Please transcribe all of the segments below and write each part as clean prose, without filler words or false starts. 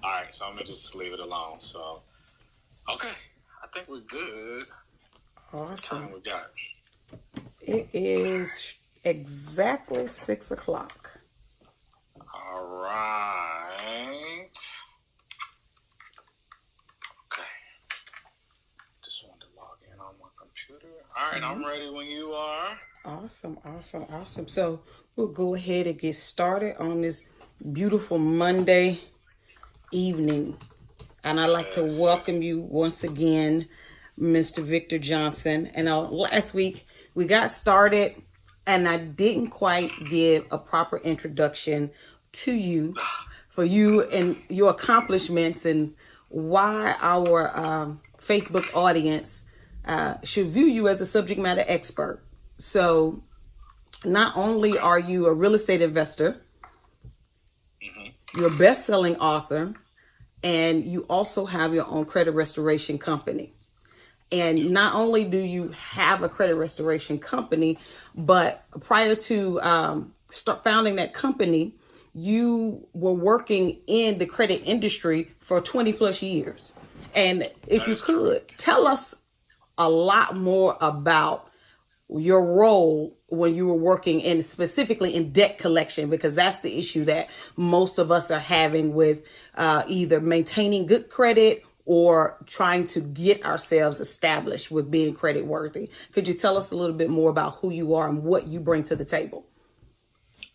All right, so I'm going to just leave it alone. So, okay, I think we're good. Awesome. What time we got? It is exactly 6 o'clock. All right. Okay. Just wanted to log in on my computer. All right, I'm ready when you are. Awesome. So we'll go ahead and get started on this beautiful Monday evening. And I'd like to welcome you once again, Mr. Victor Johnson. And last week we got started and I didn't quite give a proper introduction to you, for you and your accomplishments and why our Facebook audience should view you as a subject matter expert. So not only are you a real estate investor, you're a best-selling author, and you also have your own credit restoration company. And not only do you have a credit restoration company, but prior to founding that company, you were working in the credit industry for 20 plus years. And if you could tell us a lot more about your role when you were working in specifically in debt collection, because that's the issue that most of us are having with either maintaining good credit or trying to get ourselves established with being credit worthy. Could you tell us a little bit more about who you are and what you bring to the table?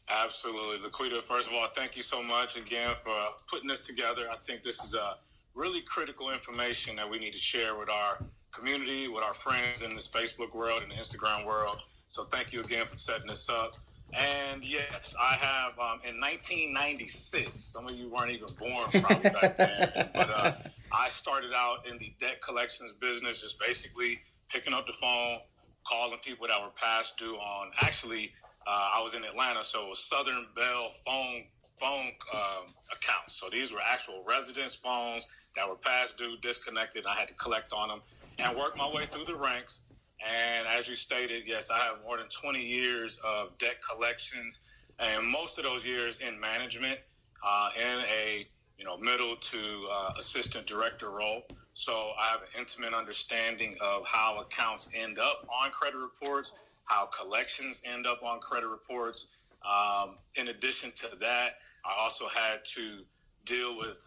Absolutely. Laquita, first of all, thank you so much again for putting this together. I think this is a really critical information that we need to share with our community, with our friends in this Facebook world and the Instagram world. So thank you again for setting this up. And yes, I have in 1996, some of you weren't even born probably back then, but I started out in the debt collections business, just basically picking up the phone, calling people that were past due on, actually, I was in Atlanta, so it was Southern Bell phone accounts. So these were actual residence phones that were past due, disconnected, and I had to collect on them and work my way through the ranks. And as you stated, yes, I have more than 20 years of debt collections, and most of those years in management, in a middle to assistant director role. So I have an intimate understanding of how accounts end up on credit reports, how collections end up on credit reports. In addition to that, I also had to deal with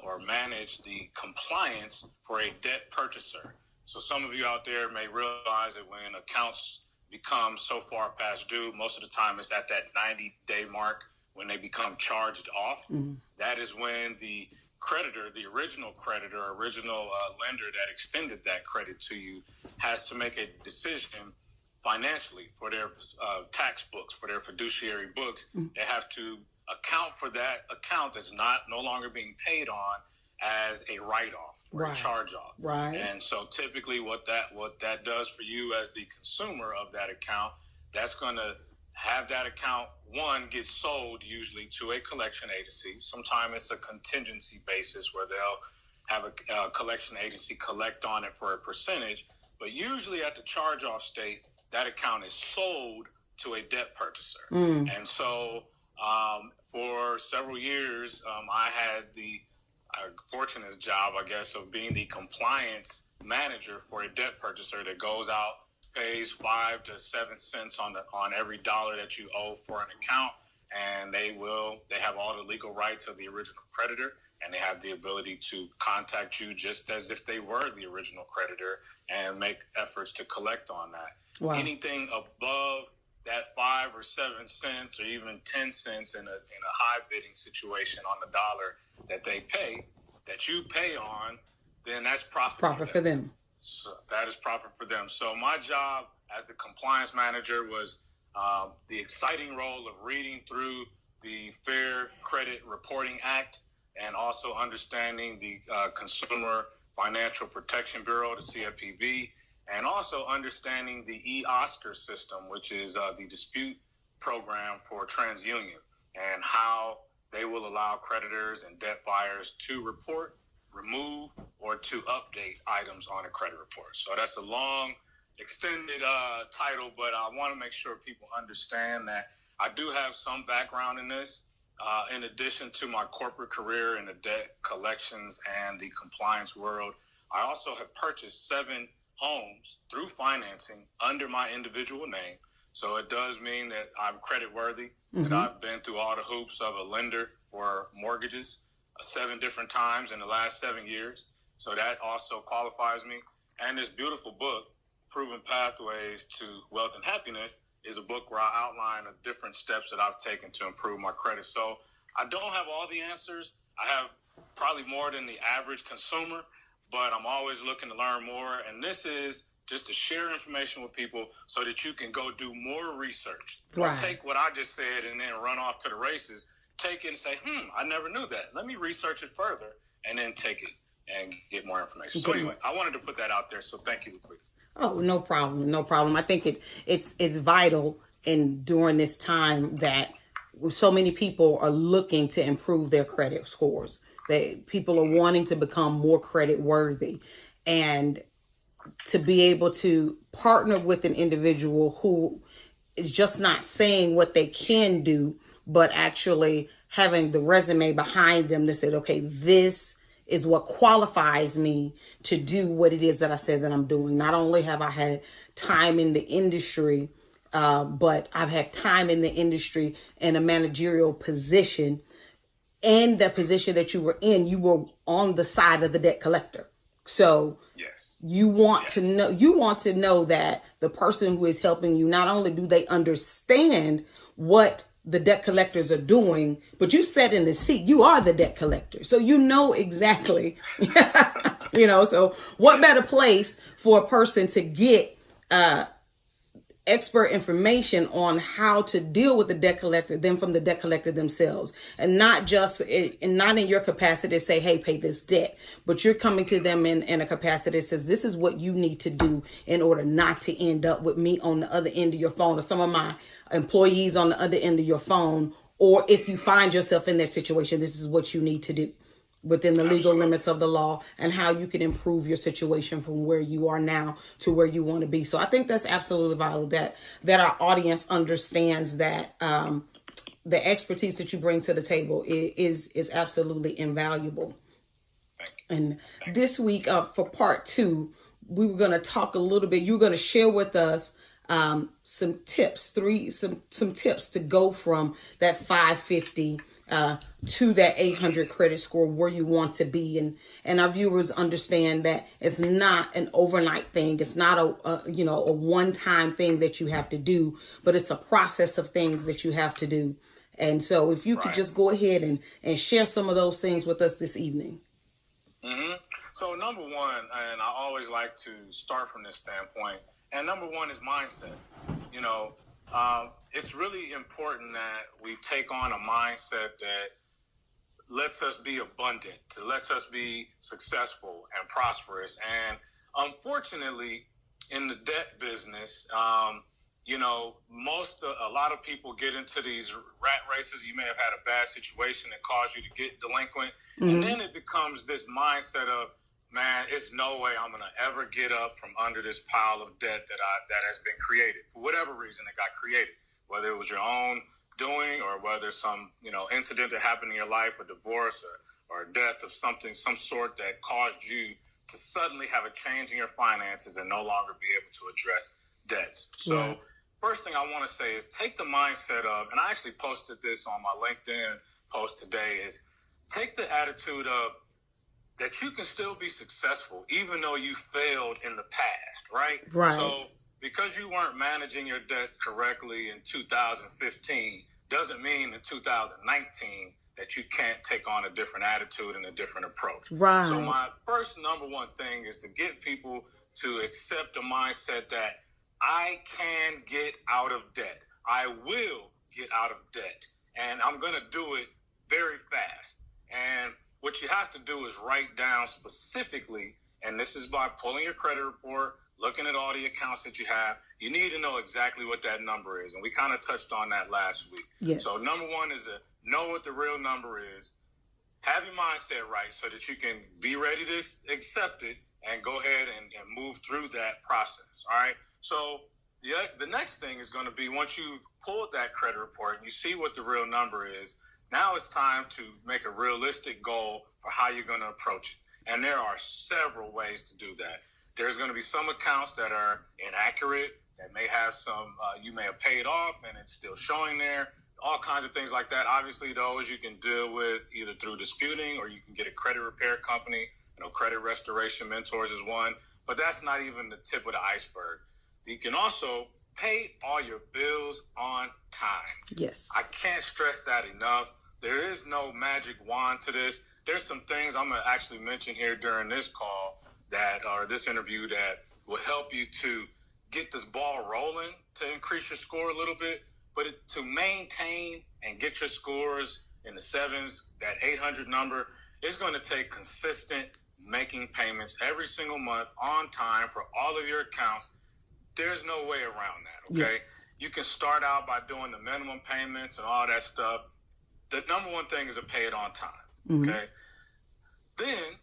or manage the compliance for a debt purchaser. So some of you out there may realize that when accounts become so far past due, most of the time it's at that 90-day mark when they become charged off. Mm-hmm. That is when the creditor, the original creditor, original lender that extended that credit to you has to make a decision financially for their tax books, for their fiduciary books. Mm-hmm. They have to account for that account that's no longer being paid on as a write-off. Or a charge-off. Right. And so typically what that does for you as the consumer of that account, that's going to have that account, one, get sold usually to a collection agency. Sometimes it's a contingency basis where they'll have a collection agency collect on it for a percentage. But usually at the charge-off state, that account is sold to a debt purchaser. Mm. And so for several years, I had the fortunate job, I guess, of being the compliance manager for a debt purchaser that goes out, pays 5 to 7 cents on every dollar that you owe for an account, and they have all the legal rights of the original creditor, and they have the ability to contact you just as if they were the original creditor and make efforts to collect on that. Wow. Anything above that 5 or 7 cents or even 10 cents in a high bidding situation on the dollar that they pay, that you pay on, then that's profit for them. So that is profit for them. So my job as the compliance manager was the exciting role of reading through the Fair Credit Reporting Act and also understanding the Consumer Financial Protection Bureau, the CFPB, and also understanding the e-Oscar system, which is the dispute program for TransUnion, and how they will allow creditors and debt buyers to report, remove, or to update items on a credit report. So that's a long, extended title, but I want to make sure people understand that I do have some background in this. in addition to my corporate career in the debt collections and the compliance world, I also have purchased 7 homes through financing under my individual name. So it does mean that I'm credit worthy, that I've been through all the hoops of a lender for mortgages 7 different times in the last 7 years. So that also qualifies me. And this beautiful book, Proven Pathways to Wealth and Happiness, is a book where I outline the different steps that I've taken to improve my credit. So I don't have all the answers. I have probably more than the average consumer, but I'm always looking to learn more. And this is just to share information with people so that you can go do more research. Don't take what I just said and then run off to the races. Take it and say, I never knew that. Let me research it further and then take it and get more information. So anyway, I wanted to put that out there. So thank you, Laquita. Oh, no problem. No problem. I think it's vital during this time that so many people are looking to improve their credit scores. That people are wanting to become more credit worthy, and to be able to partner with an individual who is just not saying what they can do, but actually having the resume behind them that said, okay, this is what qualifies me to do what it is that I said that I'm doing. Not only have I had time in the industry, but I've had time in the industry in a managerial position. And the position that you were in, you were on the side of the debt collector. So you want to know that the person who is helping you, not only do they understand what the debt collectors are doing, but you sat in the seat. You are the debt collector. So you know exactly, so what better place for a person to get expert information on how to deal with the debt collector than from the debt collector themselves, and not in your capacity to say, hey, pay this debt, but you're coming to them in a capacity that says, this is what you need to do in order not to end up with me on the other end of your phone, or some of my employees on the other end of your phone. Or if you find yourself in that situation, this is what you need to do within the legal limits of the law, and how you can improve your situation from where you are now to where you want to be. So I think that's absolutely vital that our audience understands that the expertise that you bring to the table is absolutely invaluable. And this week, for part 2, we were going to talk a little bit. You're going to share with us some tips, some tips to go from that 550 to that 800 credit score, where you want to be. And our viewers understand that it's not an overnight thing. It's not a one-time thing that you have to do, but it's a process of things that you have to do. And so if you could just go ahead and share some of those things with us this evening. So number one, and I always like to start from this standpoint, and number one is mindset. It's really important that we take on a mindset that lets us be abundant, lets us be successful and prosperous. And unfortunately, in the debt business, a lot of people get into these rat races. You may have had a bad situation that caused you to get delinquent. And then it becomes this mindset of, man, it's no way I'm going to ever get up from under this pile of debt that has been created for whatever reason it got created, whether it was your own doing or whether some, incident that happened in your life, a divorce or a death of some sort that caused you to suddenly have a change in your finances and no longer be able to address debts. So first thing I want to say is take the mindset of, and I actually posted this on my LinkedIn post today, is take the attitude of that you can still be successful even though you failed in the past, right? So because you weren't managing your debt correctly in 2015 doesn't mean in 2019 that you can't take on a different attitude and a different approach. So my first number one thing is to get people to accept the mindset that I can get out of debt. I will get out of debt, and I'm going to do it very fast. And what you have to do is write down specifically, and this is by pulling your credit report, looking at all the accounts that you have. You need to know exactly what that number is. And we kind of touched on that last week. So number one is to know what the real number is. Have your mindset right so that you can be ready to accept it and go ahead and move through that process. All right. So the next thing is going to be, once you've pulled that credit report and you see what the real number is, Now it's time to make a realistic goal for how you're going to approach it. And there are several ways to do that. There's going to be some accounts that are inaccurate, that may have some, you may have paid off and it's still showing there, all kinds of things like that. Obviously, those you can deal with either through disputing, or you can get a credit repair company. Credit restoration mentors is one, but that's not even the tip of the iceberg. You can also pay all your bills on time. Yes. I can't stress that enough. There is no magic wand to this. There's some things I'm going to actually mention here during this call or this interview that will help you to get this ball rolling to increase your score a little bit. But to maintain and get your scores in the sevens, that 800 number, is going to take consistent making payments every single month on time for all of your accounts. There's no way around that, okay? Yes. You can start out by doing the minimum payments and all that stuff. The number one thing is to pay it on time, okay? Then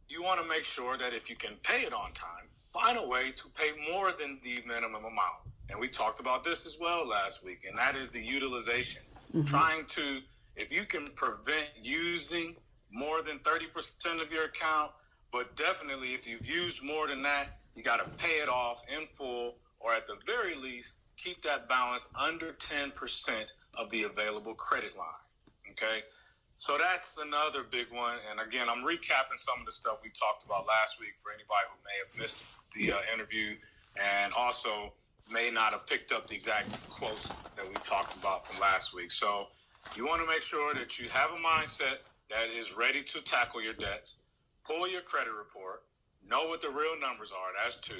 you want to make sure that if you can pay it on time, find a way to pay more than the minimum amount. And we talked about this as well last week, and that is the utilization. Trying to, if you can prevent using more than 30% of your account, but definitely if you've used more than that, you got to pay it off in full, or at the very least, keep that balance under 10% of the available credit line, okay? So that's another big one. And again, I'm recapping some of the stuff we talked about last week for anybody who may have missed the interview and also may not have picked up the exact quotes that we talked about from last week. So you want to make sure that you have a mindset that is ready to tackle your debts, pull your credit report, know what the real numbers are. That's 2.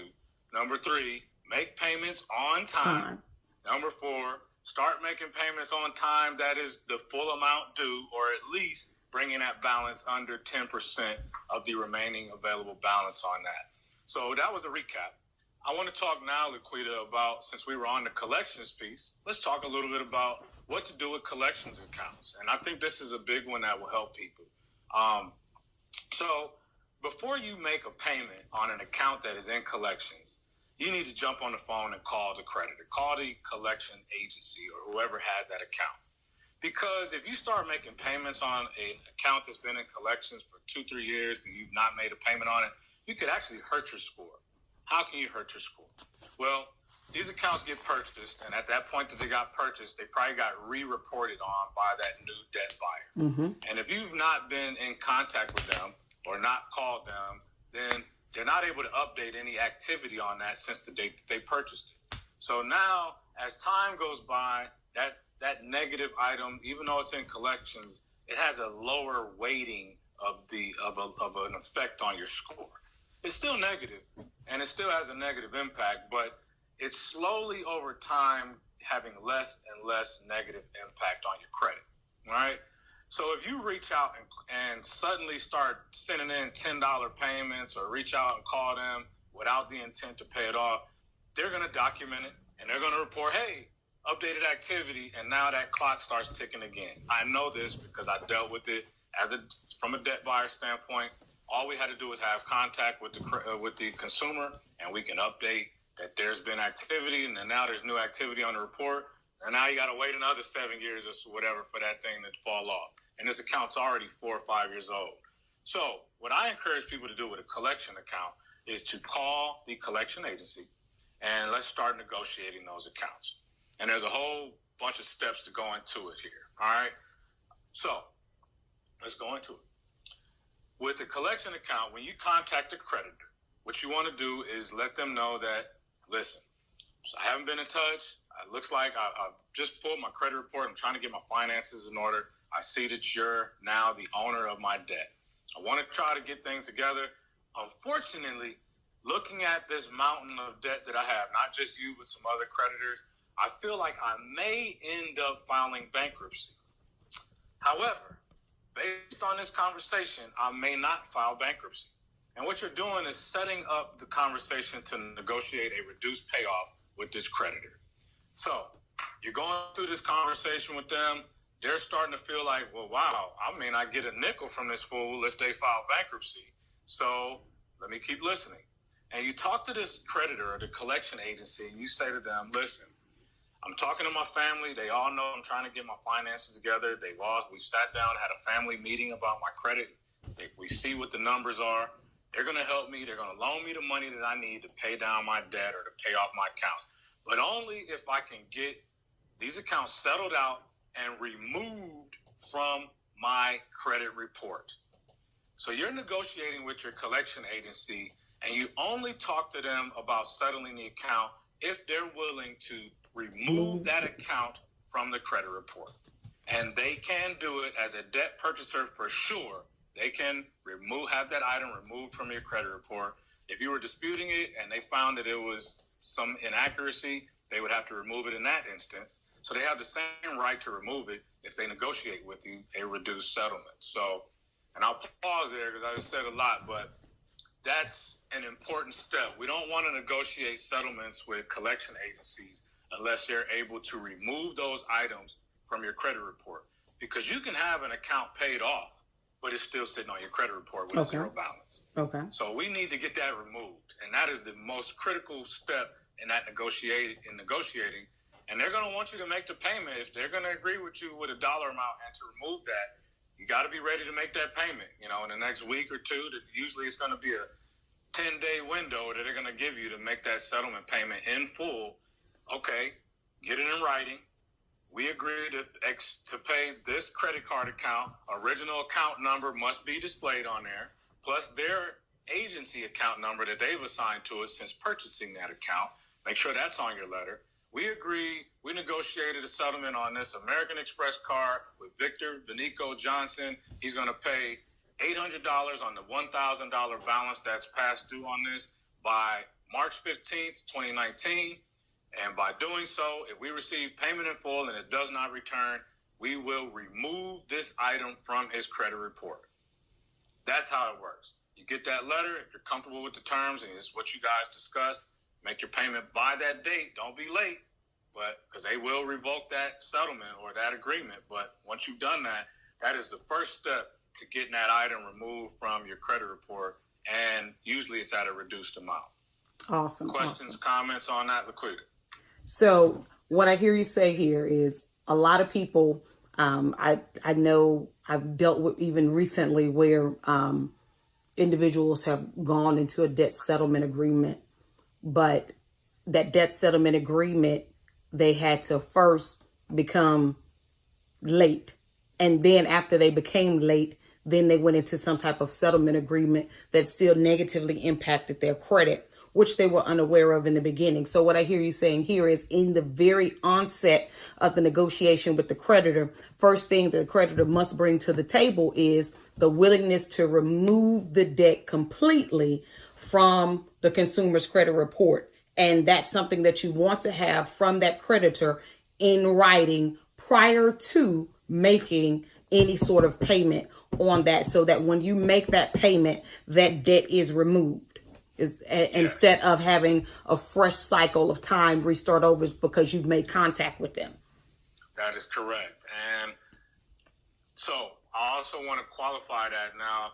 Number 3, make payments on time. Number 4, start making payments on time that is the full amount due, or at least bringing that balance under 10% of the remaining available balance on that. So that was the recap. I want to talk now, Laquita, about, since we were on the collections piece, let's talk a little bit about what to do with collections accounts. And I think this is a big one that will help people. So before you make a payment on an account that is in collections, you need to jump on the phone and call the creditor, call the collection agency or whoever has that account. Because if you start making payments on an account that's been in collections for 2-3 years and you've not made a payment on it, you could actually hurt your score. How can you hurt your score? Well, these accounts get purchased, and at that point that they got purchased, they probably got re-reported on by that new debt buyer. And if you've not been in contact with them or not called them, then they're not able to update any activity on that since the date that they purchased it. So now, as time goes by, that negative item, even though it's in collections, it has a lower weighting of an effect on your score. It's still negative, and it still has a negative impact, but it's slowly over time having less and less negative impact on your credit, right? So if you reach out and suddenly start sending in $10 payments or reach out and call them without the intent to pay it off, they're going to document it, and they're going to report, hey, updated activity, and now that clock starts ticking again. I know this because I dealt with it from a debt buyer standpoint. All we had to do is have contact with the consumer, and we can update that there's been activity, and then now there's new activity on the report, and now you got to wait another 7 years or whatever for that thing to fall off. And this account's already 4 or 5 years old. So what I encourage people to do with a collection account is to call the collection agency, and let's start negotiating those accounts. And there's a whole bunch of steps to go into it here, all right? So let's go into it. With the collection account, when you contact the creditor, what you want to do is let them know that, listen, I haven't been in touch. It looks like I've just pulled my credit report. I'm trying to get my finances in order. I see that you're now the owner of my debt. I want to try to get things together. Unfortunately, looking at this mountain of debt that I have, not just you, but some other creditors, I feel like I may end up filing bankruptcy. However, based on this conversation, I may not file bankruptcy. And what you're doing is setting up the conversation to negotiate a reduced payoff with this creditor. So you're going through this conversation with them. They're starting to feel like, well, wow, I may not get a nickel from this fool if they file bankruptcy. So let me keep listening. And you talk to this creditor or the collection agency, and you say to them, listen, I'm talking to my family. They all know I'm trying to get my finances together. We sat down, had a family meeting about my credit. We see what the numbers are. They're going to help me. They're going to loan me the money that I need to pay down my debt or to pay off my accounts. But only if I can get these accounts settled out and removed from my credit report. So you're negotiating with your collection agency, and you only talk to them about settling the account if they're willing to remove that account from the credit report. And they can do it as a debt purchaser for sure. They can have that item removed from your credit report. If you were disputing it and they found that it was some inaccuracy, they would have to remove it in that instance. So they have the same right to remove it if they negotiate with you a reduced settlement. So, and I'll pause there because I just said a lot, but that's an important step. We don't want to negotiate settlements with collection agencies unless they're able to remove those items from your credit report, because you can have an account paid off, but it's still sitting on your credit report with a zero balance. Okay. So we need to get that removed, and that is the most critical step in that negotiating. And they're going to want you to make the payment. If they're going to agree with you with a dollar amount and to remove that, you got to be ready to make that payment. In the next week or two. Usually it's going to be a 10-day window that they're going to give you to make that settlement payment in full. Okay, get it in writing. We agree to pay this credit card account. Original account number must be displayed on there, plus their agency account number that they've assigned to it since purchasing that account. Make sure that's on your letter. We negotiated a settlement on this American Express card with Victor Vinico Johnson. He's going to pay $800 on the $1,000 balance that's past due on this by March 15th, 2019. And by doing so, if we receive payment in full and it does not return, we will remove this item from his credit report. That's how it works. You get that letter. If you're comfortable with the terms and it's what you guys discussed, make your payment by that date. Don't be late, because they will revoke that settlement or that agreement. But once you've done that, that is the first step to getting that item removed from your credit report. And usually it's at a reduced amount. Awesome. Questions, comments on that, Laquita? So what I hear you say here is a lot of people, I know I've dealt with even recently where individuals have gone into a debt settlement agreement, but that debt settlement agreement, they had to first become late. And then after they became late, then they went into some type of settlement agreement that still negatively impacted their credit, which they were unaware of in the beginning. So what I hear you saying here is in the very onset of the negotiation with the creditor, first thing the creditor must bring to the table is the willingness to remove the debt completely from the consumer's credit report. And that's something that you want to have from that creditor in writing prior to making any sort of payment on that, so that when you make that payment, that debt is removed. Instead of having a fresh cycle of time restart over because you've made contact with them. That is correct. And so I also want to qualify that now.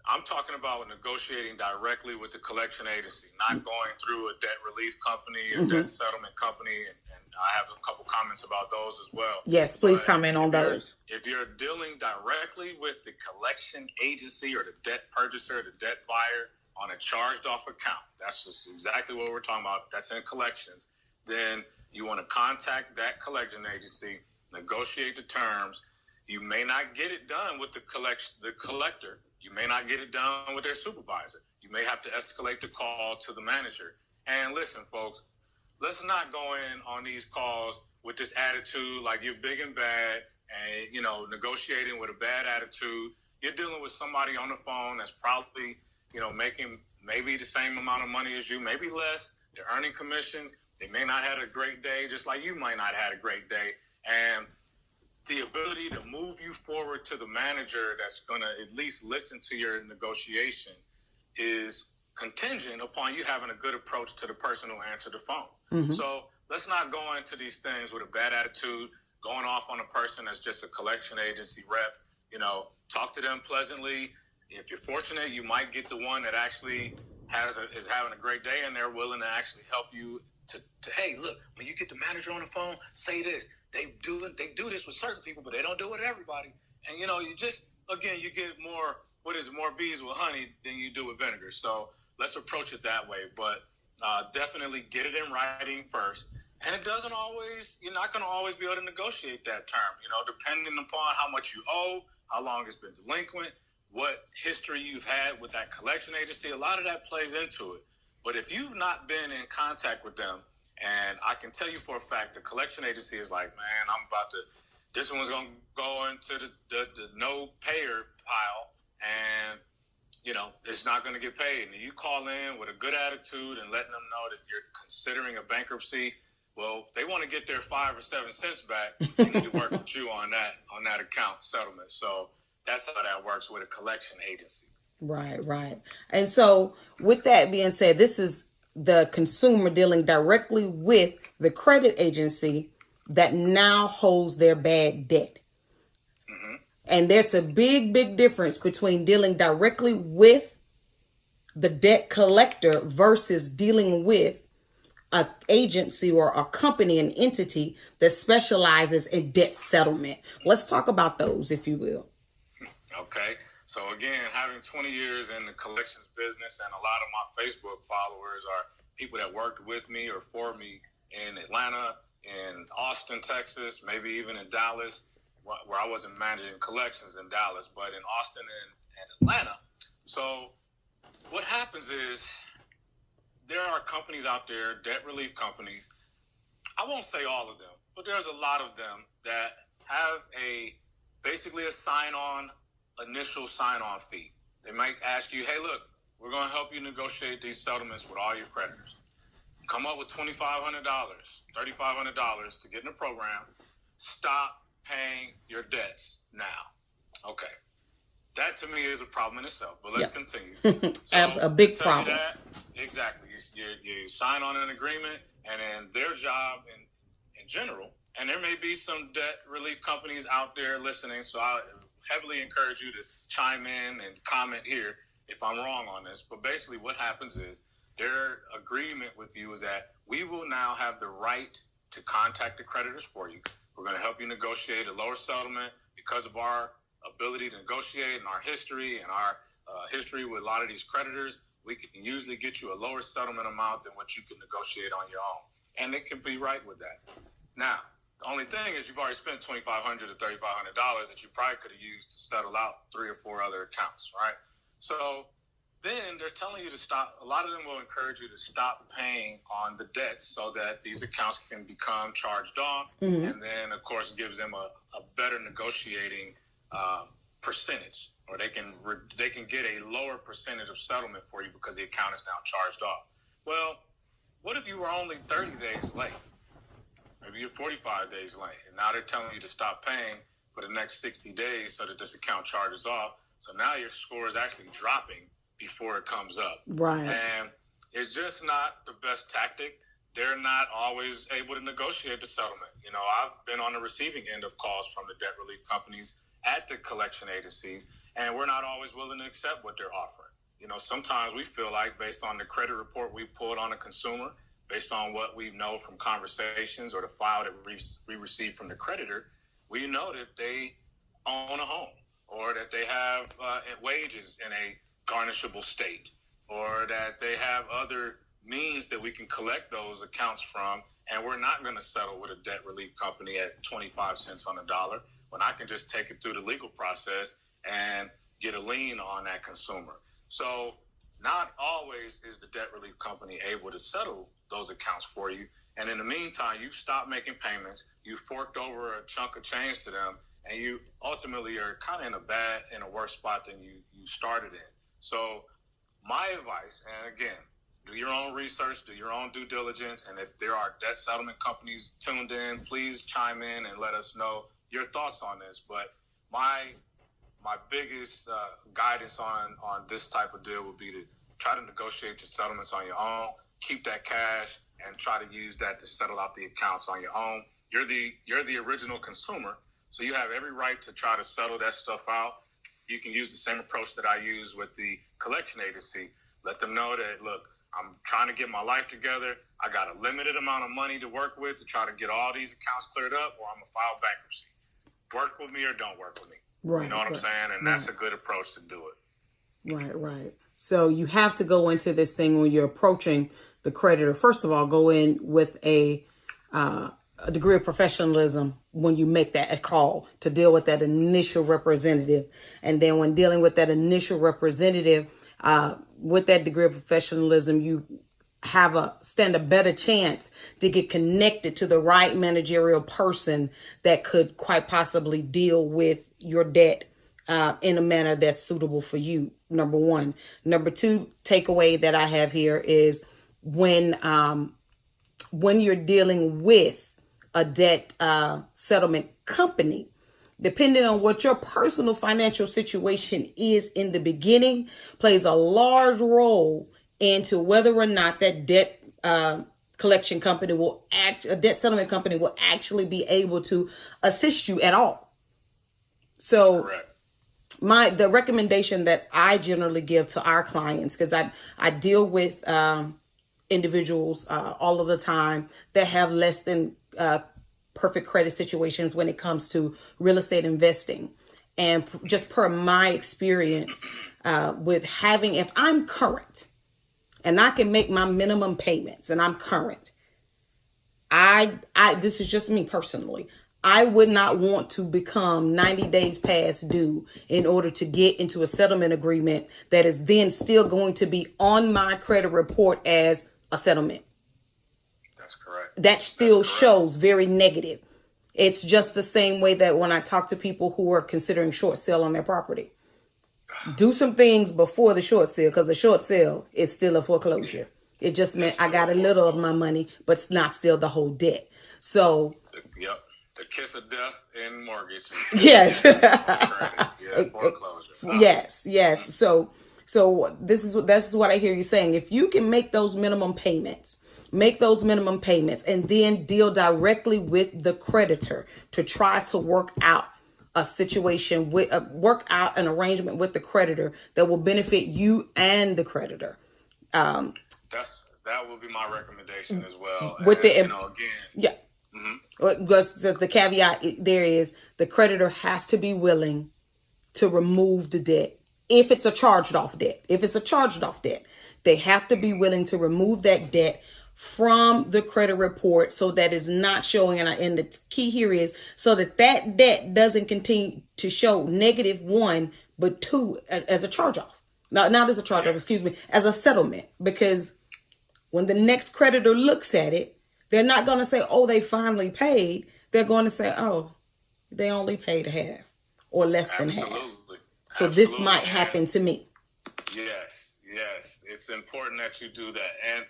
I'm talking about negotiating directly with the collection agency, not going through a debt relief company or debt settlement company. And I have a couple comments about those as well. Yes, please comment on those. If you're dealing directly with the collection agency or the debt purchaser, the debt buyer, on a charged off account, that's just exactly what we're talking about. That's in collections. Then you want to contact that collection agency, negotiate the terms. You may not get it done with the collector. You may not get it done with their supervisor. You may have to escalate the call to the manager. And listen, folks, let's not go in on these calls with this attitude like you're big and bad and, negotiating with a bad attitude. You're dealing with somebody on the phone that's probably making maybe the same amount of money as you, maybe less. They're earning commissions. They may not have had a great day, just like you might not have had a great day. And the ability to move you forward to the manager that's going to at least listen to your negotiation is contingent upon you having a good approach to the person who answered the phone. Mm-hmm. So let's not go into these things with a bad attitude, going off on a person that's just a collection agency rep. Talk to them pleasantly. If you're fortunate, you might get the one that actually is having a great day and they're willing to actually help you to hey, look, when you get the manager on the phone, say this. They do this with certain people, but they don't do it with everybody. And you just you get more more bees with honey than you do with vinegar. So let's approach it that way. But definitely get it in writing first. And it doesn't always, you're not going to always be able to negotiate that term, depending upon how much you owe, how long it's been delinquent, what history you've had with that collection agency. A lot of that plays into it. But if you've not been in contact with them, and I can tell you for a fact, the collection agency is like, man, this one's going to go into the no payer pile, and, it's not going to get paid. And you call in with a good attitude and letting them know that you're considering a bankruptcy. Well, if they want to get their 5 or 7 cents back, they need to work with you on that account settlement. So that's how that works with a collection agency. Right. And so with that being said, this is the consumer dealing directly with the credit agency that now holds their bad debt. Mm-hmm. And there's a big difference between dealing directly with the debt collector versus dealing with an agency or a company, an entity that specializes in debt settlement. Let's talk about those, if you will. Okay. So again, having 20 years in the collections business, and a lot of my Facebook followers are people that worked with me or for me in Atlanta, in Austin, Texas, maybe even in Dallas, where I wasn't managing collections in Dallas, but in Austin and Atlanta. So what happens is, there are companies out there, debt relief companies. I won't say all of them, but there's a lot of them that have basically a initial sign-on fee. They might ask you, hey, look, we're going to help you negotiate these settlements with all your creditors. Come up with $2,500, $3,500 to get in the program. Stop paying your debts now. Okay. That to me is a problem in itself, but let's continue. So, a big problem. Exactly. You sign on an agreement, and then their job in general, and there may be some debt relief companies out there listening, so I heavily encourage you to chime in and comment here if I'm wrong on this. But basically what happens is their agreement with you is that we will now have the right to contact the creditors for you. We're going to help you negotiate a lower settlement because of our ability to negotiate and our history and our history with a lot of these creditors. We can usually get you a lower settlement amount than what you can negotiate on your own. And they can be right with that. Now, the only thing is you've already spent $2,500 to $3,500 that you probably could have used to settle out 3 or 4 other accounts, right? So then they're telling you to stop. A lot of them will encourage you to stop paying on the debt so that these accounts can become charged off. Mm-hmm. And then, of course, gives them a better negotiating percentage, or they can get a lower percentage of settlement for you because the account is now charged off. Well, what if you were only 30 days late? Maybe you're 45 days late, and now they're telling you to stop paying for the next 60 days so that this account charges off. So now your score is actually dropping before it comes up. Right. And it's just not the best tactic. They're not always able to negotiate the settlement. I've been on the receiving end of calls from the debt relief companies at the collection agencies, and we're not always willing to accept what they're offering. Sometimes we feel like, based on the credit report we pulled on a consumer, based on what we know from conversations or the file that we receive from the creditor, we know that they own a home, or that they have wages in a garnishable state, or that they have other means that we can collect those accounts from, and we're not going to settle with a debt relief company at 25 cents on the dollar when I can just take it through the legal process and get a lien on that consumer. So not always is the debt relief company able to settle those accounts for you. And in the meantime, you stop making payments, you forked over a chunk of change to them, and you ultimately are kind of in a worse spot than you started in. So my advice, and again, do your own research, do your own due diligence, and if there are debt settlement companies tuned in, please chime in and let us know your thoughts on this. But my biggest guidance on this type of deal would be to try to negotiate your settlements on your own, keep that cash, and try to use that to settle out the accounts on your own. You're the original consumer, so you have every right to try to settle that stuff out. You can use the same approach that I use with the collection agency. Let them know that, look, I'm trying to get my life together. I got a limited amount of money to work with to try to get all these accounts cleared up, or I'm going to file bankruptcy. Work with me or don't work with me. Right. You know what I'm saying? And that's a good approach to do it. Right. So you have to go into this thing when you're approaching the creditor. First of all, go in with a degree of professionalism when you make that call to deal with that initial representative. And then when dealing with that initial representative, with that degree of professionalism, you stand a better chance to get connected to the right managerial person that could quite possibly deal with your debt in a manner that's suitable for you. Number one. Number two takeaway that I have here is when you're dealing with a debt settlement company, depending on what your personal financial situation is in the beginning, plays a large role into whether or not that debt collection company a debt settlement company will actually be able to assist you at all. So the recommendation that I generally give to our clients, because I deal with individuals all of the time that have less than perfect credit situations when it comes to real estate investing. And just per my experience with if I'm current and I can make my minimum payments and I'm current, this is just me personally. I would not want to become 90 days past due in order to get into a settlement agreement that is then still going to be on my credit report as a settlement. That's correct. That still shows very negative. It's just the same way that when I talk to people who are considering short sale on their property, do some things before the short sale, because the short sale is still a foreclosure. It just meant I got a little of my money, but it's not still the whole debt. So, yep. The kiss of death in mortgage. Yes. Foreclosure. Yes. So this is what I hear you saying. If you can make those minimum payments, and then deal directly with the creditor to try to work out a situation work out an arrangement with the creditor that will benefit you and the creditor. That will be my recommendation as well. With again. Yeah. Mm-hmm. The caveat there is the creditor has to be willing to remove the debt. If it's a charged off debt, they have to be willing to remove that debt from the credit report so that it's not showing. And the key here is so that debt doesn't continue to show -1, but 2 as a charge off. Not as a charge off, as a settlement. Because when the next creditor looks at it, they're not going to say, oh, they finally paid. They're going to say, oh, they only paid half or less than half. So this might happen to me. Yes. It's important that you do that. And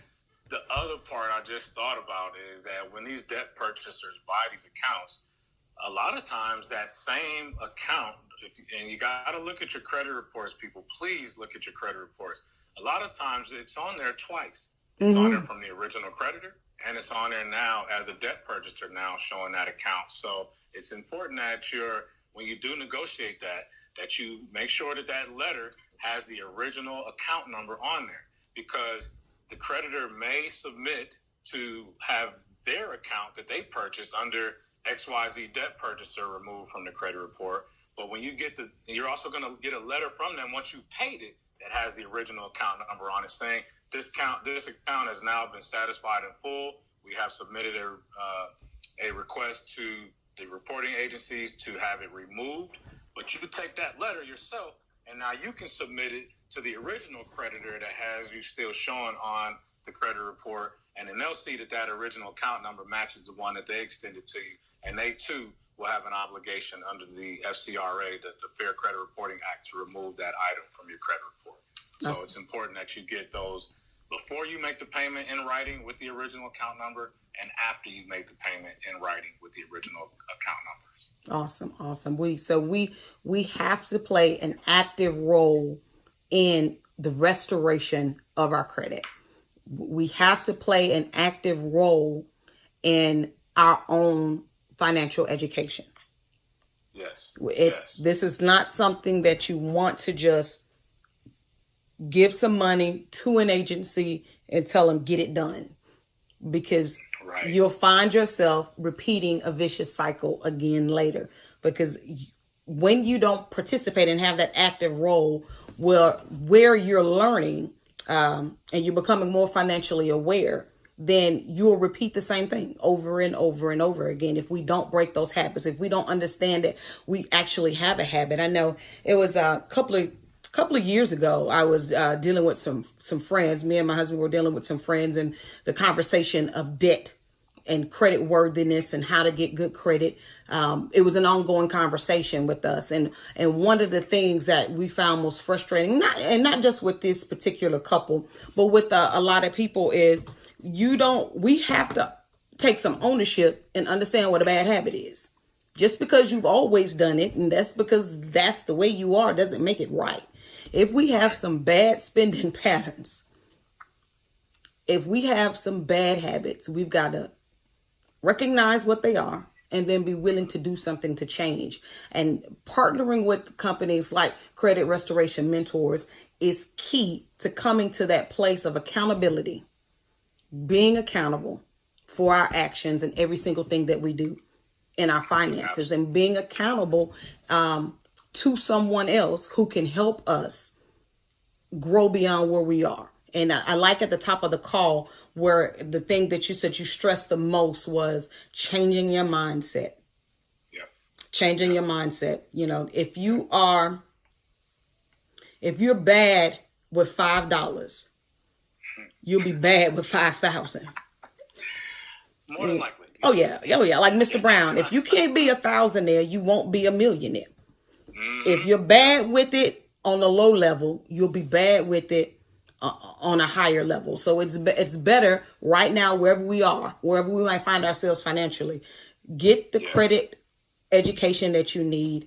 the other part I just thought about is that when these debt purchasers buy these accounts, a lot of times that same account, and you got to look at your credit reports, people, please look at your credit reports. A lot of times it's on there twice. It's on there from the original creditor, and it's on there now as a debt purchaser now showing that account. So it's important that when you do negotiate that you make sure that letter has the original account number on there, because the creditor may submit to have their account that they purchased under XYZ debt purchaser removed from the credit report. But when you you're also going to get a letter from them once you paid it that has the original account number on it saying this account has now been satisfied in full. We have submitted a request to the reporting agencies to have it removed. But you take that letter yourself, and now you can submit it to the original creditor that has you still showing on the credit report, and then they'll see that original account number matches the one that they extended to you, and they too will have an obligation under the FCRA, the Fair Credit Reporting Act, to remove that item from your credit report. So it's important that you get those before you make the payment in writing with the original account number, and after you make the payment in writing with the original account numbers. Awesome. We have to play an active role in the restoration of our credit. We have to play an active role in our own financial education. Yes. This is not something that you want to just give some money to an agency and tell them get it done, because Right. you'll find yourself repeating a vicious cycle again later. Because when you don't participate and have that active role where you're learning, and you're becoming more financially aware, then you'll repeat the same thing over and over and over again. If we don't break those habits, if we don't understand that we actually have a habit. I know it was a couple of years ago, I was dealing with some friends. Me and my husband were dealing with some friends, and the conversation of debt and credit worthiness and how to get good credit. It was an ongoing conversation with us. And one of the things that we found most frustrating, not just with this particular couple, but with a lot of people, is we have to take some ownership and understand what a bad habit is. Just because you've always done it, and that's because that's the way you are, doesn't make it right. If we have some bad spending patterns, if we have some bad habits, we've got to recognize what they are and then be willing to do something to change. And partnering with companies like Credit Restoration Mentors is key to coming to that place of accountability, being accountable for our actions and every single thing that we do in our finances, and being accountable to someone else who can help us grow beyond where we are. And I like at the top of the call where the thing that you said you stressed the most was changing your mindset. Yes. Changing your mindset. You know, if you're bad with $5, you'll be bad with 5,000. More than likely. Oh yeah. Like Mr. Brown, if you can't be a thousandaire, you won't be a millionaire. If you're bad with it on a low level, you'll be bad with it on a higher level. So it's better right now, wherever we might find ourselves financially, get the credit education that you need,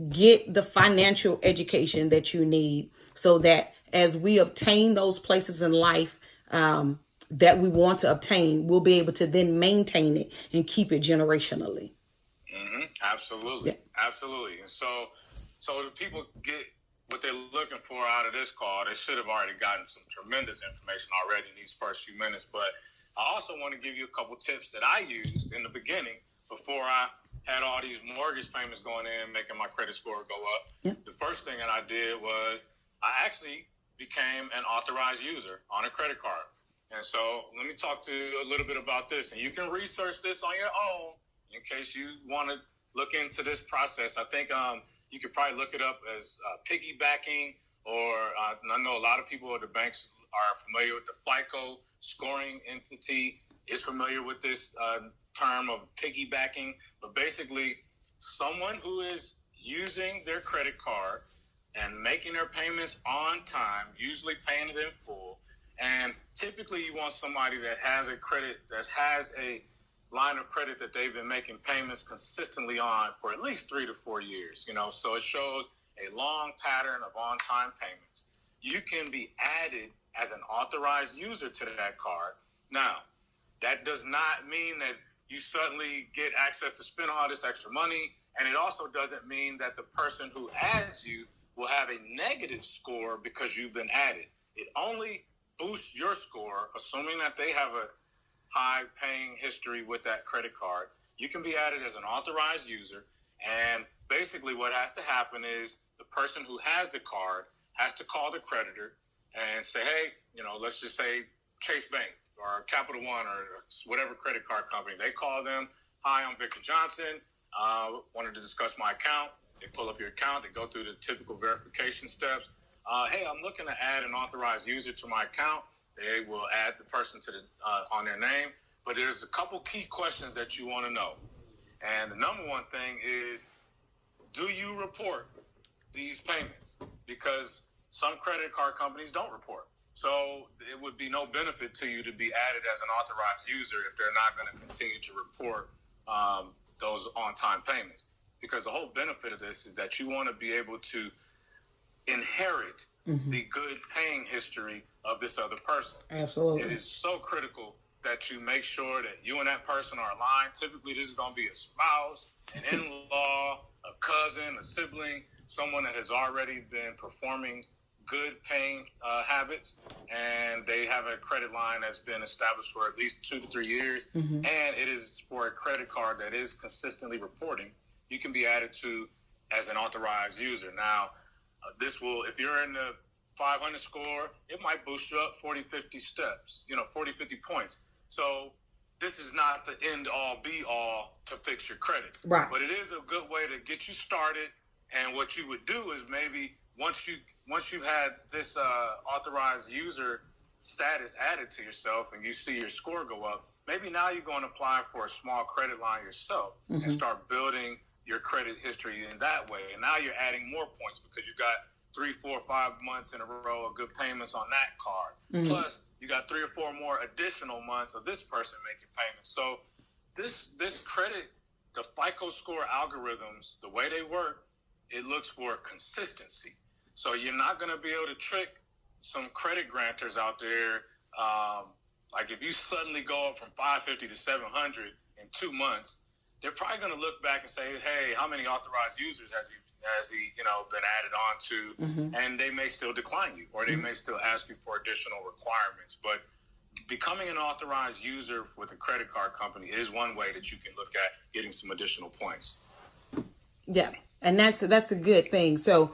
get the financial education that you need, so that as we obtain those places in life that we want to obtain, we'll be able to then maintain it and keep it generationally. Absolutely. Yeah. Absolutely. And so the people get what they're looking for out of this call. They should have already gotten some tremendous information already in these first few minutes. But I also want to give you a couple tips that I used in the beginning before I had all these mortgage payments going in, making my credit score go up. Yeah. The first thing that I did was I actually became an authorized user on a credit card. And so let me talk to you a little bit about this. And you can research this on your own in case you want to look into this process. I think you could probably look it up as piggybacking, or I know a lot of people at the banks are familiar with the FICO scoring entity, is familiar with this term of piggybacking. But basically, someone who is using their credit card and making their payments on time, usually paying it in full. And typically you want somebody that has a line of credit that they've been making payments consistently on for at least 3 to 4 years, so it shows a long pattern of on-time payments. You can be added as an authorized user to that card. Now, that does not mean that you suddenly get access to spend all this extra money, and it also doesn't mean that the person who adds you will have a negative score because you've been added. It only boosts your score, assuming that they have a high paying history with that credit card. You can be added as an authorized user, and basically what has to happen is the person who has the card has to call the creditor and say, hey, let's just say Chase Bank or Capital One or whatever credit card company. They call them, hi, I'm Victor Johnson, wanted to discuss my account. They pull up your account, they go through the typical verification steps. Hey, I'm looking to add an authorized user to my account. They will add the person to on their name. But there's a couple key questions that you want to know. And the number one thing is, do you report these payments? Because some credit card companies don't report. So it would be no benefit to you to be added as an authorized user if they're not going to continue to report those on-time payments. Because the whole benefit of this is that you want to be able to inherit the good paying history of this other person. Absolutely. It is so critical that you make sure that you and that person are aligned. Typically, this is going to be a spouse, an in-law, a cousin, a sibling, someone that has already been performing good paying habits, and they have a credit line that's been established for at least 2 to 3 years, and it is for a credit card that is consistently reporting, you can be added to as an authorized user. Now, this will, if you're in the 500 score, it might boost you up 40, 50 steps, 40, 50 points. So this is not the end all be all to fix your credit. Right. But it is a good way to get you started. And what you would do is maybe once you've had this authorized user status added to yourself and you see your score go up, maybe now you're going to apply for a small credit line yourself and start building your credit history in that way. And now you're adding more points because you got 3, 4, 5 months in a row of good payments on that card. Plus, you got 3 or 4 more additional months of this person making payments. So this credit, the FICO score algorithms, the way they work, it looks for consistency. So you're not going to be able to trick some credit grantors out there. Like if you suddenly go up from 550 to 700 in 2 months, they're probably going to look back and say, hey, how many authorized users has he been added on to? And they may still decline you, or they may still ask you for additional requirements. But becoming an authorized user with a credit card company is one way that you can look at getting some additional points. Yeah, and that's a good thing. So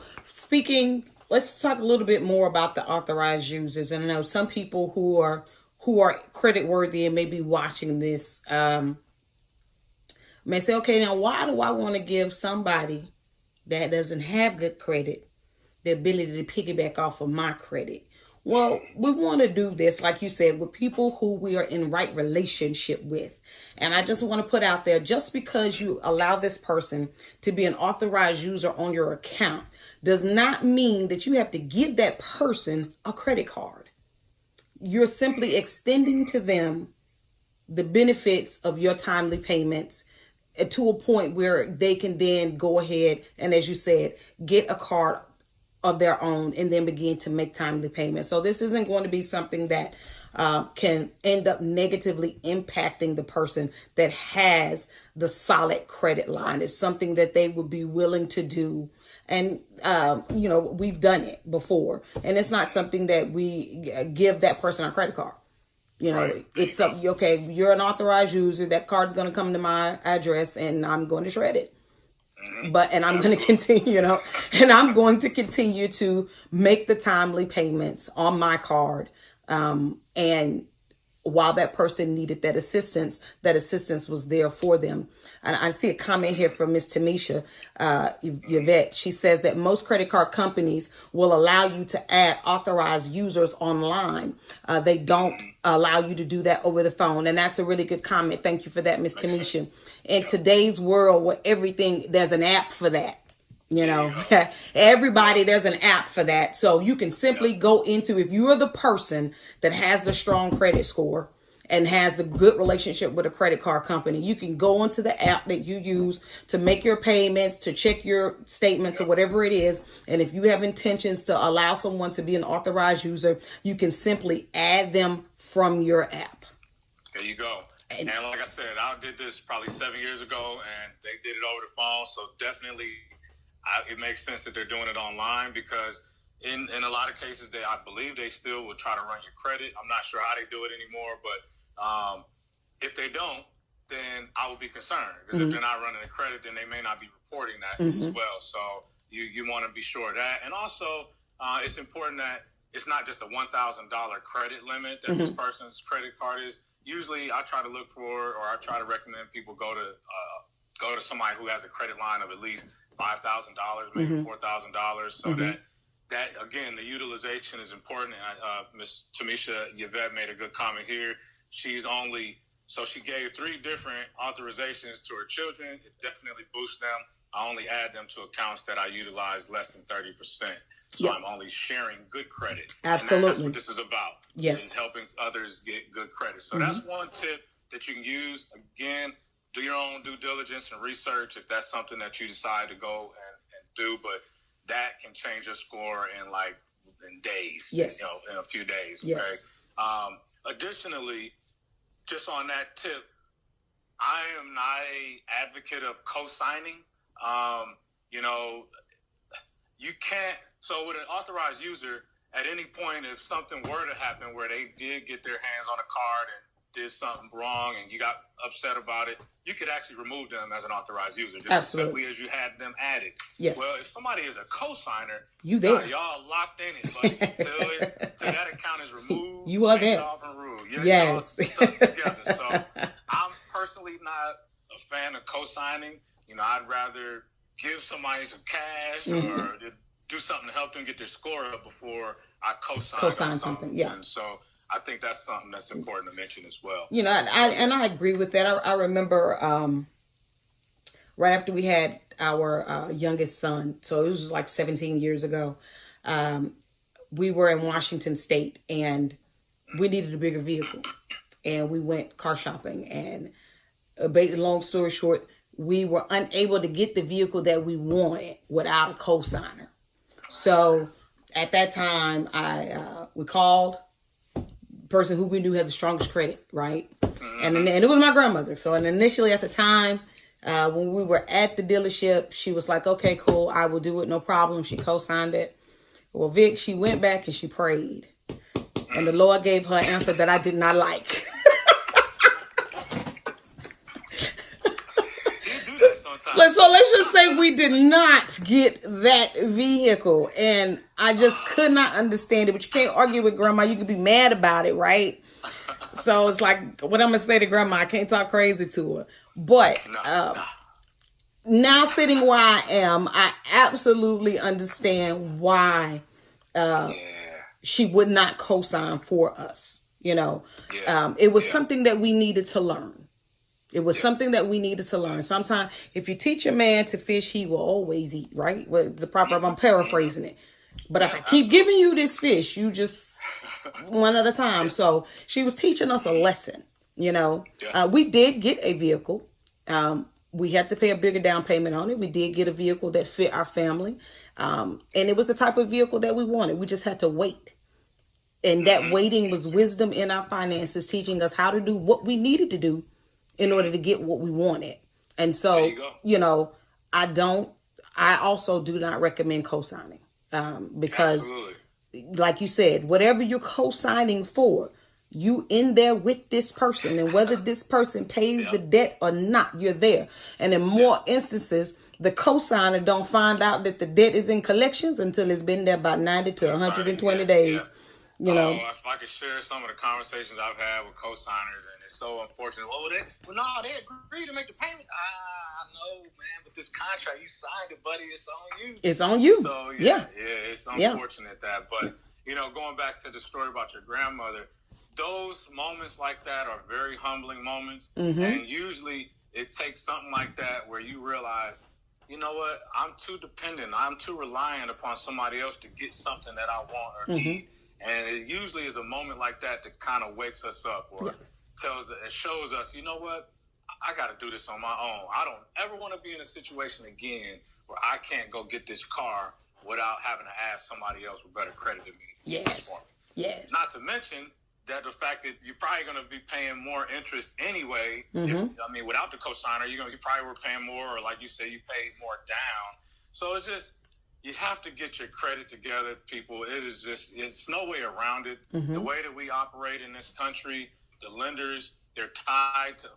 let's talk a little bit more about the authorized users. And I know some people who are credit worthy and may be watching this may say, okay, now why do I want to give somebody that doesn't have good credit the ability to piggyback off of my credit? Well, we want to do this, like you said, with people who we are in right relationship with. And I just want to put out there, just because you allow this person to be an authorized user on your account does not mean that you have to give that person a credit card. You're simply extending to them the benefits of your timely payments to a point where they can then go ahead and, as you said, get a card of their own and then begin to make timely payments. So this isn't going to be something that can end up negatively impacting the person that has the solid credit line. It's something that they would be willing to do. And, we've done it before. And it's not something that we give that person a credit card. Right. It's okay, you're an authorized user. That card's going to come to my address and I'm going to shred it. And I'm going to continue, and I'm going to continue to make the timely payments on my card. And while that person needed that assistance was there for them. And I see a comment here from Miss Tamisha Yvette. She says that most credit card companies will allow you to add authorized users online. They don't allow you to do that over the phone. And that's a really good comment. Thank you for that, Miss Tamisha. In today's world where there's an app for that. Everybody, there's an app for that. So you can simply go into, if you are the person that has the strong credit score and has the good relationship with a credit card company, you can go into the app that you use to make your payments, to check your statements or whatever it is. And if you have intentions to allow someone to be an authorized user, you can simply add them from your app. There you go. And like I said, I did this probably 7 years ago and they did it over the phone. So definitely it makes sense that they're doing it online, because in a lot of cases, I believe they still will try to run your credit. I'm not sure how they do it anymore, but if they don't, then I will be concerned, because if they're not running the credit, then they may not be reporting that as well. So you want to be sure of that. And also, it's important that it's not just a $1,000 credit limit that this person's credit card is. Usually I try to look for, or I try to recommend people go to somebody who has a credit line of at least $5,000, maybe $4,000, so that again, the utilization is important. Ms. Tamisha Yvette made a good comment here. She gave 3 different authorizations to her children. It definitely boosts them. I only add them to accounts that I utilize less than 30%. So I'm only sharing good credit. Absolutely. And that's what this is about. Yes. Is helping others get good credit. So that's one tip that you can use. Again, do your own due diligence and research if that's something that you decide to go and do. But that can change your score in days. Yes. In a few days. Yes. Okay. Additionally, just on that tip, I am not an advocate of co-signing. You can't So with an authorized user, at any point, if something were to happen where they did get their hands on a card and did something wrong and you got upset about it, you could actually remove them as an authorized user, just as simply as you had them added. Yes. Well, if somebody is a co-signer, you there. Y'all locked in it, buddy. Till that account is removed. You are there. Yes. Y'all stuck together. So I'm personally not a fan of co-signing. I'd rather give somebody some cash or do something to help them get their score up before I co-sign something. Yeah. And so I think that's something that's important to mention as well. I agree with that. I remember right after we had our youngest son, so it was like 17 years ago, we were in Washington State and we needed a bigger vehicle. And we went car shopping. And long story short, we were unable to get the vehicle that we wanted without a co-signer. So at that time, we called person who we knew had the strongest credit, right? And it was my grandmother. So initially at the time, when we were at the dealership, she was like, okay, cool, I will do it, no problem. She co-signed it. Well, Vic, she went back and she prayed. And the Lord gave her an answer that I did not like. So let's just say we did not get that vehicle. And I just could not understand it. But you can't argue with grandma. You can be mad about it, right? So it's like, what I'm going to say to grandma, I can't talk crazy to her. But now sitting where I am, I absolutely understand why she would not co-sign for us. It was something that we needed to learn. It was something that we needed to learn. Sometimes if you teach a man to fish, he will always eat, right? Well, it's a proverb. I'm paraphrasing it. But if I keep giving you this fish, you just one at a time. So she was teaching us a lesson, We did get a vehicle. We had to pay a bigger down payment on it. We did get a vehicle that fit our family. And it was the type of vehicle that we wanted. We just had to wait. And that waiting was wisdom in our finances, teaching us how to do what we needed to do in order to get what we wanted. And so, I also do not recommend co-signing because absolutely. Like you said, whatever you're co-signing for, you in there with this person, and whether this person pays the debt or not, you're there. And in more instances, the co-signer don't find out that the debt is in collections until it's been there about 90 to 120 days. If I could share some of the conversations I've had with co-signers, and it's so unfortunate. They agreed to make the payment. I know, man, but this contract, you signed it, buddy. It's on you. It's on you. So, it's unfortunate that. But, going back to the story about your grandmother, those moments like that are very humbling moments. And usually it takes something like that where you realize, you know what, I'm too dependent. I'm too reliant upon somebody else to get something that I want or need. And it usually is a moment like that kind of wakes us up or shows us, you know what, I got to do this on my own. I don't ever want to be in a situation again where I can't go get this car without having to ask somebody else with better credit than me. Yes. Yes. Not to mention that the fact that you're probably going to be paying more interest anyway. Without the cosigner, you probably were paying more, or like you say, you paid more down. So it's just, you have to get your credit together, people. It's no way around it. The way that we operate in this country, the lenders, they're tied to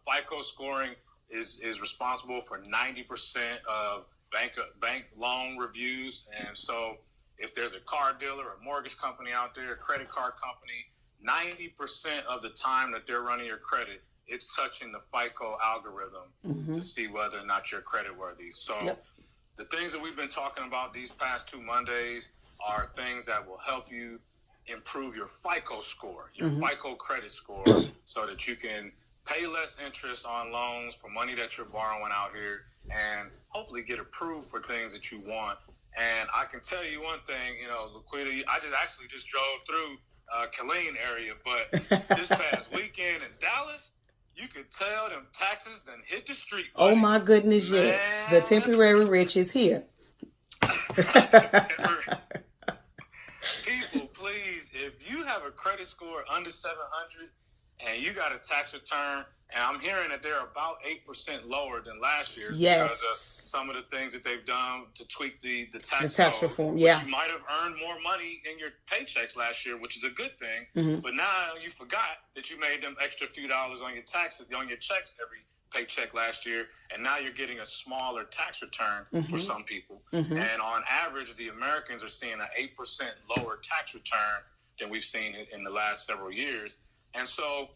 FICO scoring is responsible for 90% of bank loan reviews. And so if there's a car dealer, a mortgage company out there, a credit card company, 90% of the time that they're running your credit, it's touching the FICO algorithm to see whether or not you're creditworthy. So the things that we've been talking about these past 2 Mondays are things that will help you improve your FICO score, your FICO credit score, so that you can pay less interest on loans for money that you're borrowing out here and hopefully get approved for things that you want. And I can tell you one thing, Laquita, I just drove through Killeen area, but this past weekend in Dallas, you could tell them taxes done hit the street. Buddy. Oh my goodness, yes. The temporary rich is here. People, please, if you have a credit score under 700, and you got a tax return, and I'm hearing that they're about 8% lower than last year's Yes. because of some of the things that they've done to tweak the tax code, reform. Yeah. You might have earned more money in your paychecks last year, which is a good thing. Mm-hmm. But now you forgot that you made them extra few dollars on your taxes, on your checks every paycheck last year, and now you're getting a smaller tax return mm-hmm. for some people. Mm-hmm. And on average, the Americans are seeing an 8% lower tax return than we've seen in the last several years. And so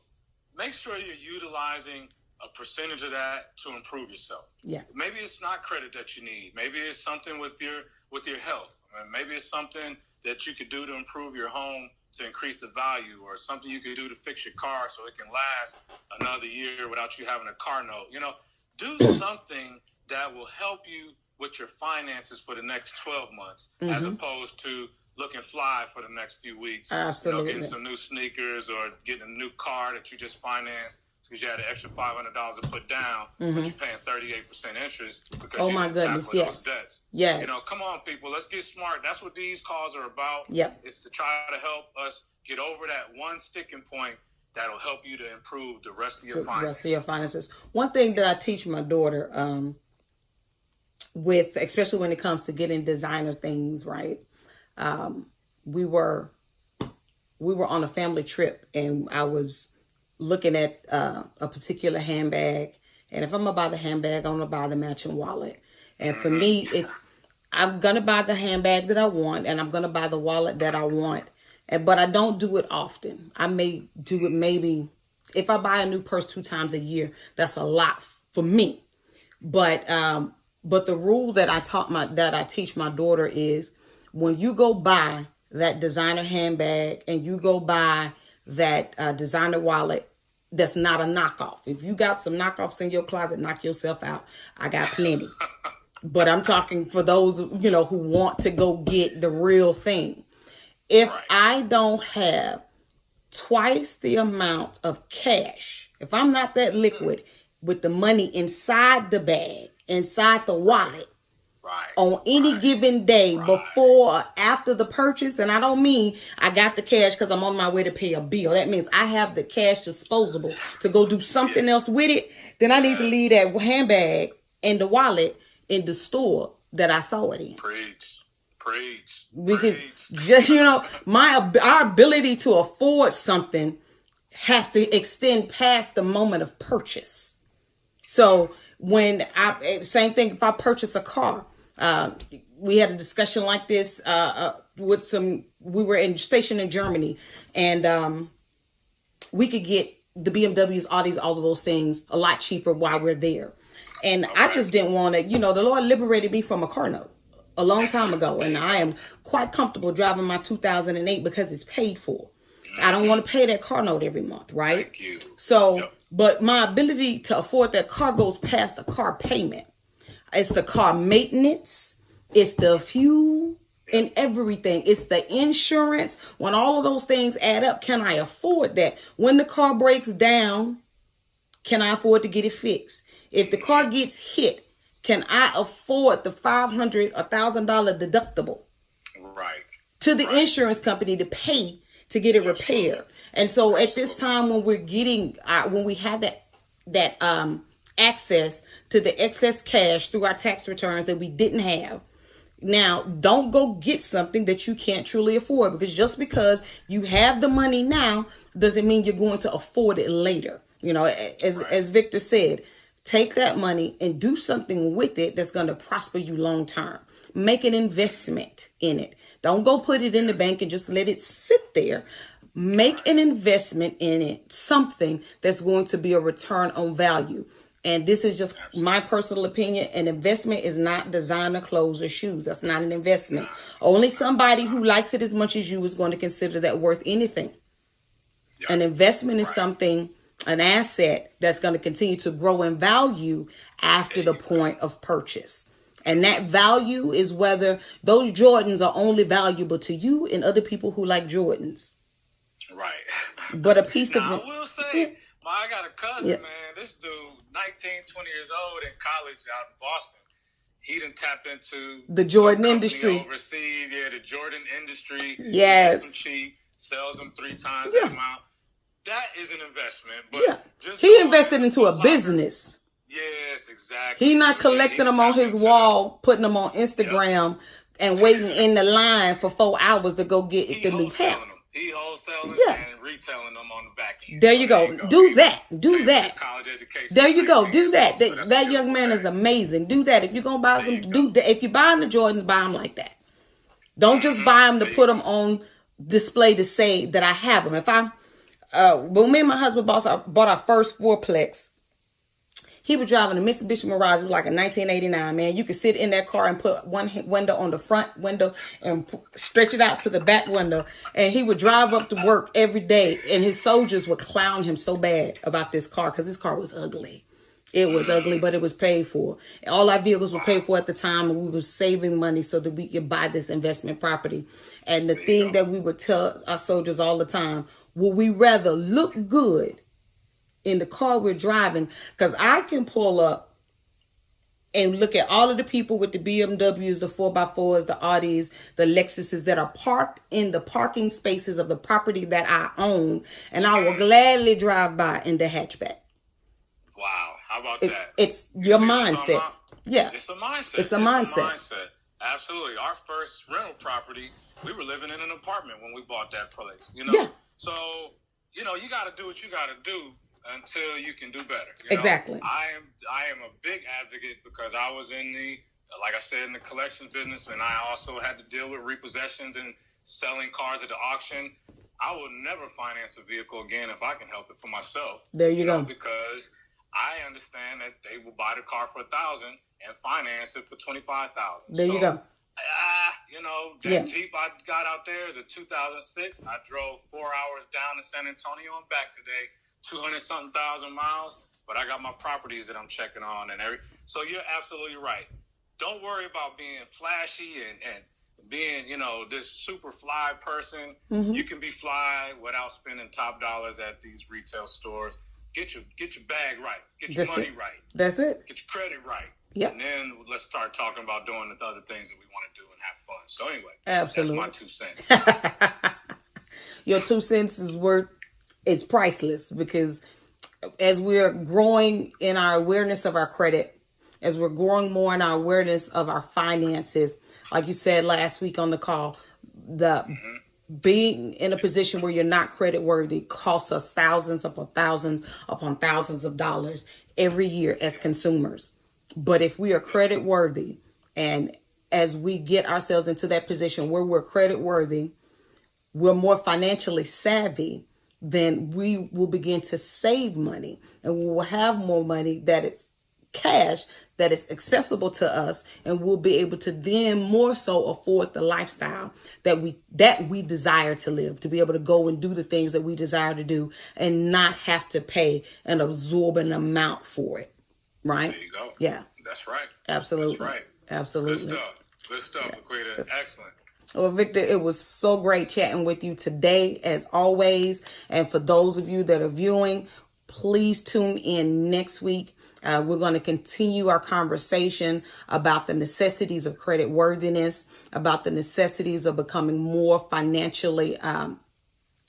make sure you're utilizing a percentage of that to improve yourself. Yeah. Maybe it's not credit that you need. Maybe it's something with your health. Maybe it's something that you could do to improve your home to increase the value, or something you could do to fix your car so it can last another year without you having a car note. Do something that will help you with your finances for the next 12 months, mm-hmm. as opposed to looking fly for the next few weeks. Absolutely. Getting some new sneakers or getting a new car that you just financed because you had an extra $500 to put down, mm-hmm. but you're paying 38% interest because you didn't tackle those debts. Yes. Come on, people, let's get smart. That's what these calls are about. Yep. Is to try to help us get over that one sticking point that'll help you to improve the rest of your finances. One thing that I teach my daughter, especially when it comes to getting designer things, right? We were on a family trip, and I was looking at a particular handbag, and if I'm gonna buy the handbag, I'm gonna buy the matching wallet. And for me, I'm gonna buy the handbag that I want, and I'm gonna buy the wallet that I want. But I don't do it often. I may do it maybe if I buy a new purse 2 times a year. That's a lot for me. But the rule that I teach my daughter is, when you go buy that designer handbag and you go buy that designer wallet, that's not a knockoff. If you got some knockoffs in your closet, knock yourself out. I got plenty. But I'm talking for those, who want to go get the real thing. If I don't have twice the amount of cash, if I'm not that liquid with the money inside the bag, inside the wallet, on any given day, before or after the purchase, and I don't mean I got the cash because I'm on my way to pay a bill. That means I have the cash disposable to go do something else with it. Then I need to leave that handbag and the wallet in the store that I saw it in. Preach. Because just, our ability to afford something has to extend past the moment of purchase. So same thing if I purchase a car. We had a discussion like this we were stationed in Germany, and we could get the BMWs, Audis, all of those things a lot cheaper while we're there. And I just didn't want to, the Lord liberated me from a car note a long time ago, and I am quite comfortable driving my 2008 because it's paid for. I don't want to pay that car note every month, right? Thank you. So, but my ability to afford that car goes past the car payment. It's the car maintenance, it's the fuel, and everything. It's the insurance. When all of those things add up, can I afford that? When the car breaks down, can I afford to get it fixed? If the car gets hit, can I afford the $500 or $1,000 deductible? To the insurance company to pay to get it repaired. And so at this time, when we have that access to the excess cash through our tax returns that we didn't have, now don't go get something that you can't truly afford, because just because you have the money now doesn't mean you're going to afford it later. As Victor said, take that money and do something with it that's going to prosper you long term. Make an investment in it. Don't go put it in the bank and just let it sit there. Make an investment in it, something that's going to be a return on value. And this is just my personal opinion. An investment is not designer clothes or shoes. That's not an investment. Only somebody who likes it as much as you is going to consider that worth anything. An investment is something, an asset that's going to continue to grow in value after the point of purchase. And that value is whether those Jordans are only valuable to you and other people who like Jordans. But a piece of... I will say, I got a cousin, man. This dude, 19, 20 years old, in college out in Boston. He done tapped into the Jordan industry overseas. The Jordan industry. Yes. Gets them cheap, sells them 3 times that amount. that is an investment. But Yeah. He invested into a business. Yes, exactly. He not collecting them on his wall, putting them on Instagram, and waiting in the line for 4 hours to go get the new pair. He wholesaling and retailing them on the back end. There you go. Do that. Do that. There you go. Do that. That young man is amazing. Do that. If you're gonna buy some, do that. If you're buying the Jordans, buy them like that. Don't just buy them to put them on display to say that I have them. If when me and my husband bought our first fourplex, he was driving a Mitsubishi Mirage. It was like a 1989, man. You could sit in that car and put one window on the front window and stretch it out to the back window. And he would drive up to work every day. And his soldiers would clown him so bad about this car because this car was ugly. It was ugly, but it was paid for. All our vehicles were paid for at the time, and we were saving money so that we could buy this investment property. And the thing that we would tell our soldiers all the time, would we rather look good in the car we're driving? Because I can pull up and look at all of the people with the BMWs, the 4x4s, the Audis, the Lexuses that are parked in the parking spaces of the property that I own, and I will gladly drive by in the hatchback. Wow, how about that? It's your mindset. Yeah. It's a mindset. It's a mindset. Absolutely. Our first rental property, we were living in an apartment when we bought that place, Yeah. So, you got to do what you got to do until you can do better. Exactly. I am a big advocate because I was in like I said, in the collections business, and I also had to deal with repossessions and selling cars at the auction. I will never finance a vehicle again if I can help it for myself. There you go. Because I understand that they will buy the car for $1,000 and finance it for $25,000. There you go. That Jeep I got out there is a 2006. I drove 4 hours down to San Antonio and back today, 200-something thousand miles. But I got my properties that I'm checking on so you're absolutely right. Don't worry about being flashy and being, this super fly person. Mm-hmm. You can be fly without spending top dollars at these retail stores. Get your bag right. Get your money right. That's it. Get your credit right. Yep. And then let's start talking about doing the other things that we want to do and have fun. So anyway, absolutely. That's my 2 cents. Your 2 cents is priceless, because as we're growing in our awareness of our credit, as we're growing more in our awareness of our finances, like you said last week on the call, being in a position where you're not credit worthy costs us thousands upon thousands of dollars every year as consumers. But if we are credit worthy, and as we get ourselves into that position where we're credit worthy, we're more financially savvy, then we will begin to save money, and we will have more money that it's cash that is accessible to us, and we'll be able to then more so afford the lifestyle that we desire to live, to be able to go and do the things that we desire to do and not have to pay an absorbent amount for it. Right? There you go. Yeah. That's right. Absolutely. That's right. Absolutely. Good stuff, Equity. Excellent. Well, Victor, it was so great chatting with you today, as always. And for those of you that are viewing, please tune in next week. We're going to continue our conversation about the necessities of credit worthiness, about the necessities of becoming more financially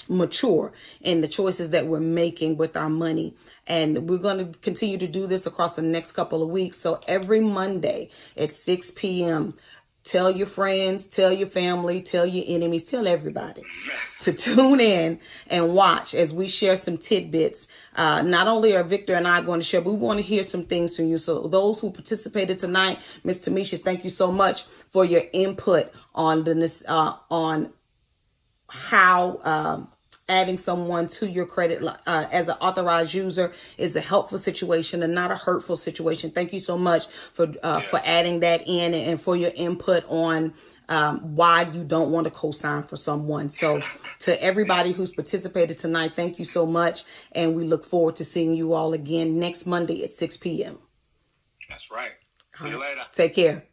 mature in the choices that we're making with our money. And we're going to continue to do this across the next couple of weeks. So every Monday at 6 p.m., tell your friends, tell your family, tell your enemies, tell everybody to tune in and watch as we share some tidbits. Not only are Victor and I going to share, but we want to hear some things from you. So those who participated tonight, Ms. Tamisha, thank you so much for your input on on how adding someone to your credit as an authorized user is a helpful situation and not a hurtful situation. Thank you so much for adding that in, and for your input on why you don't want to co-sign for someone. So to everybody who's participated tonight, thank you so much. And we look forward to seeing you all again next Monday at 6 p.m. That's right. See you later. Take care.